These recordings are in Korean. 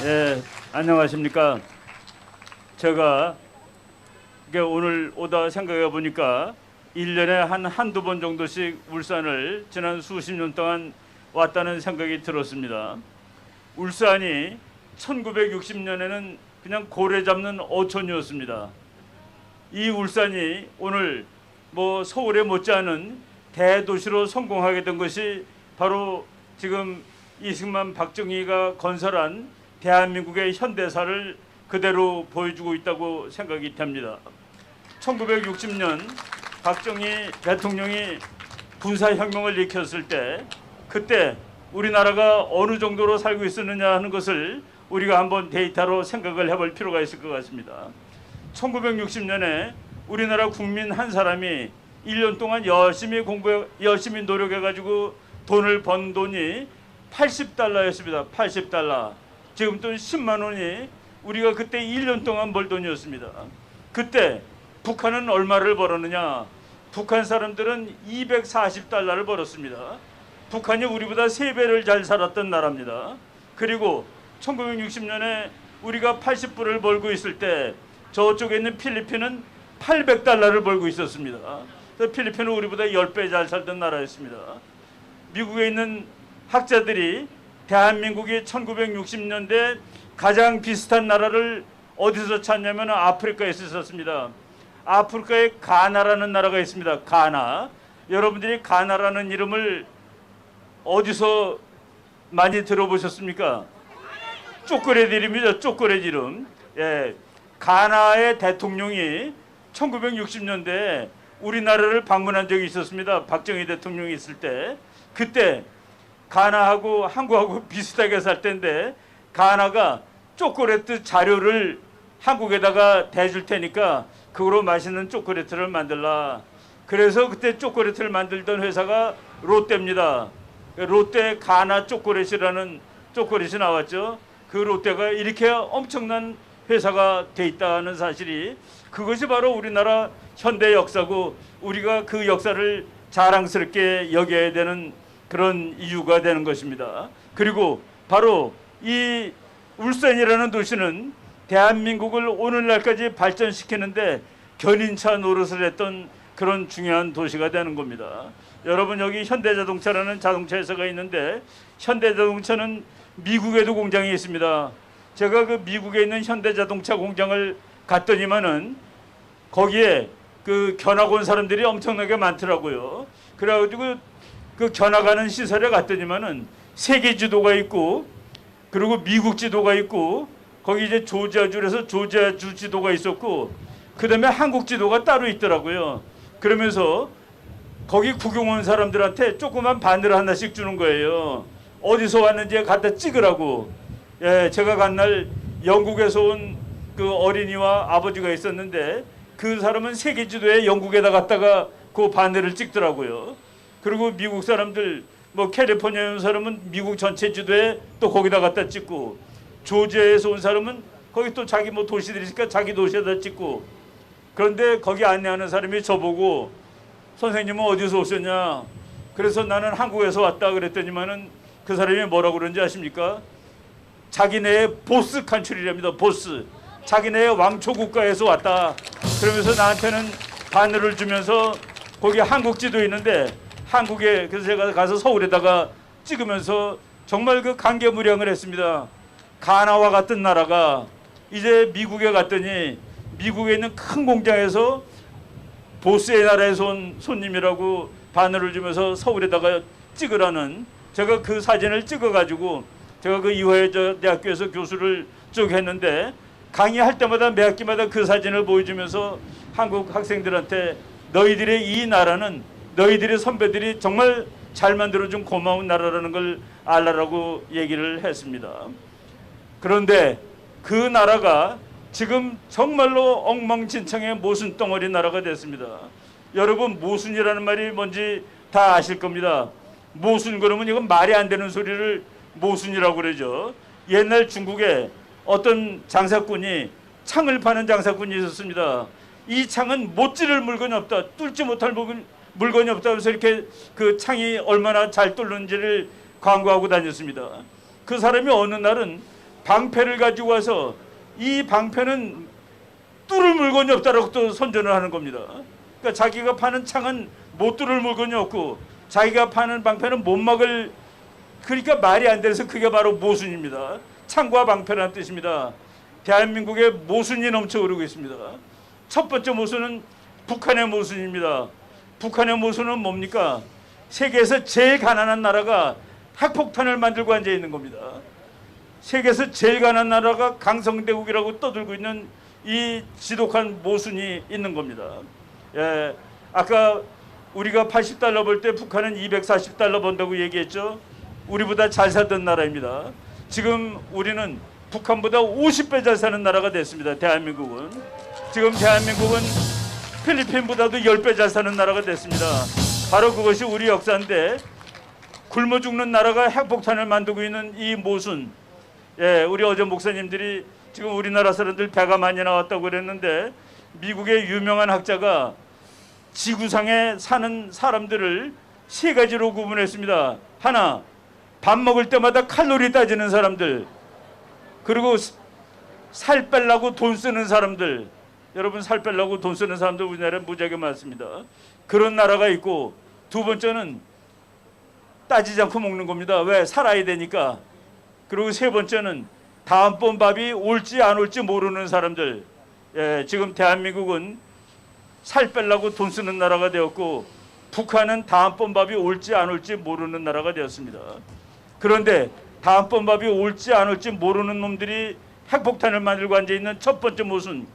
예, 안녕하십니까. 제가 오늘 오다 생각해 보니까 1년에 한두 번 정도씩 울산을 지난 수십 년 동안 왔다는 생각이 들었습니다. 울산이 1960년에는 그냥 고래 잡는 어촌이었습니다. 이 울산이 오늘 서울에 못지않은 대도시로 성공하게 된 것이 바로 지금 이승만 박정희가 건설한 대한민국의 현대사를 그대로 보여주고 있다고 생각이 됩니다. 1960년 박정희 대통령이 군사혁명을 일으켰을 때 그때 우리나라가 어느 정도로 살고 있었느냐 하는 것을 우리가 한번 데이터로 생각을 해볼 필요가 있을 것 같습니다. 1960년에 우리나라 국민 한 사람이 1년 동안 열심히 노력해가지고 돈을 번 돈이 80달러였습니다. 80달러. 지금 돈 10만 원이 우리가 그때 1년 동안 벌 돈이었습니다. 그때 북한은 얼마를 벌었느냐? 북한 사람들은 240달러를 벌었습니다. 북한이 우리보다 3배를 잘 살았던 나라입니다. 그리고 1960년에 우리가 80불을 벌고 있을 때 저쪽에 있는 필리핀은 800달러를 벌고 있었습니다. 필리핀은 우리보다 10배 잘 살던 나라였습니다. 미국에 있는 학자들이 대한민국이 1960년대 가장 비슷한 나라를 어디서 찾냐면 아프리카에서 있었습니다. 아프리카에 가나라는 나라가 있습니다. 가나. 여러분들이 가나라는 이름을 어디서 많이 들어보셨습니까? 쪼꼬렛 이름이죠. 쪼꼬렛 이름. 예. 가나의 대통령이 1960년대에 우리나라를 방문한 적이 있었습니다. 박정희 대통령이 있을 때. 그때 가나하고 한국하고 비슷하게 살 때인데 가나가 초콜릿 자료를 한국에다가 대줄 테니까 그거로 맛있는 초콜릿을 만들라. 그래서 그때 초콜릿을 만들던 회사가 롯데입니다. 롯데 가나 초콜릿이라는 초콜릿이 나왔죠. 그 롯데가 이렇게 엄청난 회사가 돼 있다는 사실이 그것이 바로 우리나라 현대 역사고 우리가 그 역사를 자랑스럽게 여겨야 되는 그런 이유가 되는 것입니다. 그리고 바로 이 울산이라는 도시는 대한민국을 오늘날까지 발전시키는데 견인차 노릇을 했던 그런 중요한 도시가 되는 겁니다. 여러분 여기 현대자동차라는 자동차 회사가 있는데 현대자동차는 미국에도 공장이 있습니다. 제가 그 미국에 있는 현대자동차 공장을 갔더니만은 거기에 그 견학 온 사람들이 엄청나게 많더라고요. 그래가지고 그 견학하는 시설에 갔더니만은 세계 지도가 있고 그리고 미국 지도가 있고 거기 이제 조지아주에서 조지아주 지도가 있었고 그다음에 한국 지도가 따로 있더라고요. 그러면서 거기 구경 온 사람들한테 조그만 바늘 하나씩 주는 거예요. 어디서 왔는지 갖다 찍으라고. 예, 제가 간 날 영국에서 온 그 어린이와 아버지가 있었는데 그 사람은 세계 지도에 영국에다 갖다가 그 바늘을 찍더라고요. 그리고 미국 사람들 캘리포니아에 온 사람은 미국 전체 지도에 또 거기다 갖다 찍고 조지아에서 온 사람은 거기 또 자기 도시들이 있으니까 자기 도시에다 찍고 그런데 거기 안내하는 사람이 저보고 선생님은 어디서 오셨냐? 그래서 나는 한국에서 왔다 그랬더니만은 그 사람이 뭐라고 그러는지 아십니까? 자기네의 보스 칸츄리랍니다. 보스. 자기네의 왕초 국가에서 왔다. 그러면서 나한테는 바늘을 주면서 거기 한국 지도 있는데 한국에 그래서 제가 가서 서울에다가 찍으면서 정말 그 감개무량을 했습니다. 가나와 같은 나라가 이제 미국에 갔더니 미국에 있는 큰 공장에서 보스의 나라에서 온 손님이라고 바늘을 주면서 서울에다가 찍으라는 제가 그 사진을 찍어가지고 제가 그 이화여자 대학교에서 교수를 쭉 했는데 강의할 때마다 매 학기마다 그 사진을 보여주면서 한국 학생들한테 너희들의 이 나라는 너희들의 선배들이 정말 잘 만들어준 고마운 나라라는 걸 알라라고 얘기를 했습니다. 그런데 그 나라가 지금 정말로 엉망진창의 모순덩어리 나라가 됐습니다. 여러분 모순이라는 말이 뭔지 다 아실 겁니다. 모순 그러면 이건 말이 안 되는 소리를 모순이라고 그러죠. 옛날 중국에 어떤 장사꾼이 창을 파는 장사꾼이 있었습니다. 이 창은 못 찌를 물건이 없다. 뚫지 못할 물건이 없다. 그래서 이렇게 그 창이 얼마나 잘 뚫는지를 광고하고 다녔습니다. 그 사람이 어느 날은 방패를 가지고 와서 이 방패는 뚫을 물건이 없다라고 또 선전을 하는 겁니다. 그러니까 자기가 파는 창은 못 뚫을 물건이 없고 자기가 파는 방패는 못 막을, 그러니까 말이 안 돼서 그게 바로 모순입니다. 창과 방패라는 뜻입니다. 대한민국에 모순이 넘쳐 흐르고 있습니다. 첫 번째 모순은 북한의 모순입니다. 북한의 모순은 뭡니까? 세계에서 제일 가난한 나라가 핵폭탄을 만들고 앉아 있는 겁니다. 세계에서 제일 가난한 나라가 강성대국이라고 떠들고 있는 이 지독한 모순이 있는 겁니다. 예, 아까 우리가 80달러 벌 때 북한은 240달러 번다고 얘기했죠. 우리보다 잘 살던 나라입니다. 지금 우리는 북한보다 50배 잘 사는 나라가 됐습니다. 대한민국은. 지금 대한민국은 필리핀보다도 10배 잘 사는 나라가 됐습니다. 바로 그것이 우리 역사인데, 굶어 죽는 나라가 핵폭탄을 만들고 있는 이 모순. 예, 우리 어제 목사님들이 지금 우리나라 사람들 배가 많이 나왔다고 그랬는데, 미국의 유명한 학자가 지구상에 사는 사람들을 세 가지로 구분했습니다. 하나, 밥 먹을 때마다 칼로리 따지는 사람들. 그리고 살 빼려고 돈 쓰는 사람들. 여러분, 살 빼려고 돈 쓰는 사람들 우리나라에 무지하게 많습니다. 그런 나라가 있고, 두 번째는 따지지 않고 먹는 겁니다. 왜? 살아야 되니까. 그리고 세 번째는 다음번 밥이 올지 안 올지 모르는 사람들. 예, 지금 대한민국은 살 빼려고 돈 쓰는 나라가 되었고, 북한은 다음번 밥이 올지 안 올지 모르는 나라가 되었습니다. 그런데 다음번 밥이 올지 안 올지 모르는 놈들이 핵폭탄을 만들고 앉아있는 첫 번째 모순.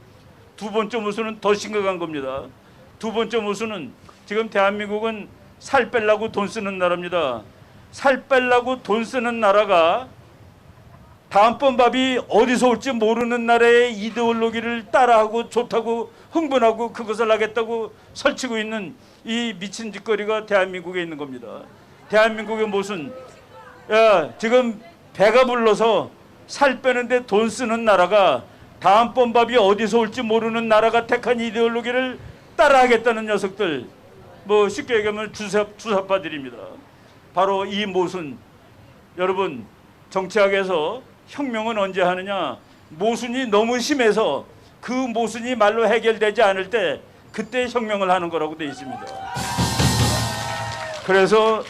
두 번째 모순은 더 심각한 겁니다. 두 번째 모순은 지금 대한민국은 살 빼려고 돈 쓰는 나라입니다. 살 빼려고 돈 쓰는 나라가 다음번 밥이 어디서 올지 모르는 나라의 이데올로기를 따라하고 좋다고 흥분하고 그것을 하겠다고 설치고 있는 이 미친 짓거리가 대한민국에 있는 겁니다. 대한민국의 모순. 야, 지금 배가 불러서 살 빼는데 돈 쓰는 나라가 다음번 밥이 어디서 올지 모르는 나라가 택한 이데올로기를 따라하겠다는 녀석들. 뭐 쉽게 얘기하면 주사파들입니다. 바로 이 모순. 여러분, 정치학에서 혁명은 언제 하느냐? 모순이 너무 심해서 그 모순이 말로 해결되지 않을 때 그때 혁명을 하는 거라고 되어 있습니다. 그래서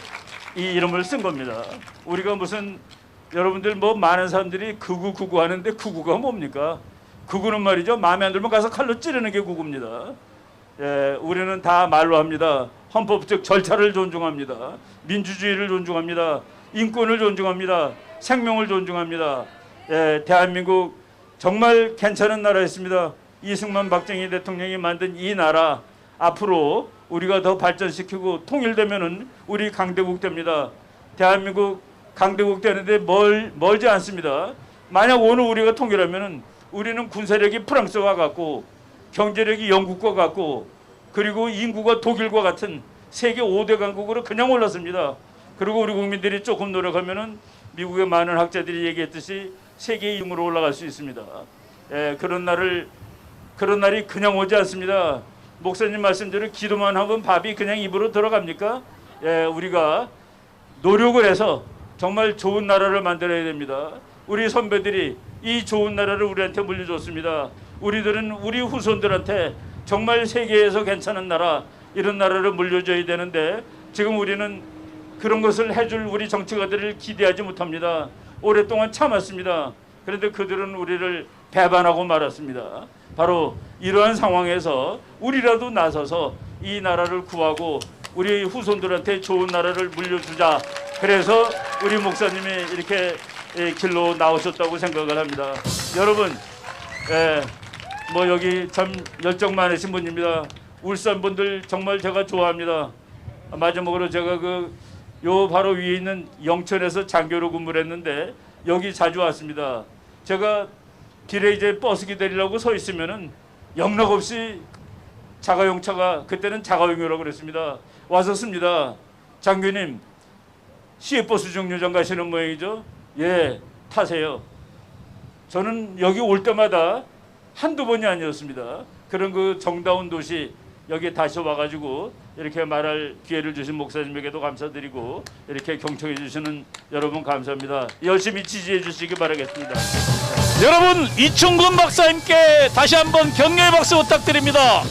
이 이름을 쓴 겁니다. 우리가 무슨, 여러분들 뭐 많은 사람들이 극우 하는데 극우가 뭡니까? 극우는 말이죠, 마음에 안 들면 가서 칼로 찌르는 게 극우입니다. 예, 우리는 다 말로 합니다. 헌법적 절차를 존중합니다. 민주주의를 존중합니다. 인권을 존중합니다. 생명을 존중합니다. 예, 대한민국 정말 괜찮은 나라였습니다. 이승만 박정희 대통령이 만든 이 나라, 앞으로 우리가 더 발전시키고 통일되면은 우리 강대국 됩니다. 대한민국 강대국 되는데 멀지 않습니다. 만약 오늘 우리가 통일하면은 우리는 군사력이 프랑스와 같고 경제력이 영국과 같고 그리고 인구가 독일과 같은 세계 5대 강국으로 그냥 올랐습니다. 그리고 우리 국민들이 조금 노력하면은 미국의 많은 학자들이 얘기했듯이 세계 2등으로 올라갈 수 있습니다. 예, 그런 날이 그냥 오지 않습니다. 목사님 말씀대로 기도만 하면 밥이 그냥 입으로 들어갑니까? 예, 우리가 노력을 해서 정말 좋은 나라를 만들어야 됩니다. 우리 선배들이 이 좋은 나라를 우리한테 물려줬습니다. 우리들은 우리 후손들한테 정말 세계에서 괜찮은 나라, 이런 나라를 물려줘야 되는데 지금 우리는 그런 것을 해줄 우리 정치가들을 기대하지 못합니다. 오랫동안 참았습니다. 그런데 그들은 우리를 배반하고 말았습니다. 바로 이러한 상황에서 우리라도 나서서 이 나라를 구하고 우리 후손들한테 좋은 나라를 물려주자. 그래서 우리 목사님이 이렇게 길로 나오셨다고 생각을 합니다. 여러분, 뭐 여기 참 열정 많으신 분입니다. 울산 분들 정말 제가 좋아합니다. 마지막으로 제가 요 바로 위에 있는 영천에서 장교로 근무를 했는데 여기 자주 왔습니다. 제가 길에 이제 버스 기다리려고 서 있으면은 영락없이 자가용차가, 그때는 자가용이라고 그랬습니다. 와서 씁니다. 장교님, 시외버스 정류장 가시는 모양이죠? 예, 타세요. 저는 여기 올 때마다 한두 번이 아니었습니다. 그런 그 정다운 도시 여기에 다시 와가지고 이렇게 말할 기회를 주신 목사님에게도 감사드리고 이렇게 경청해 주시는 여러분 감사합니다. 열심히 지지해 주시기 바라겠습니다. 여러분, 이충근 박사님께 다시 한번 격려의 박수 부탁드립니다.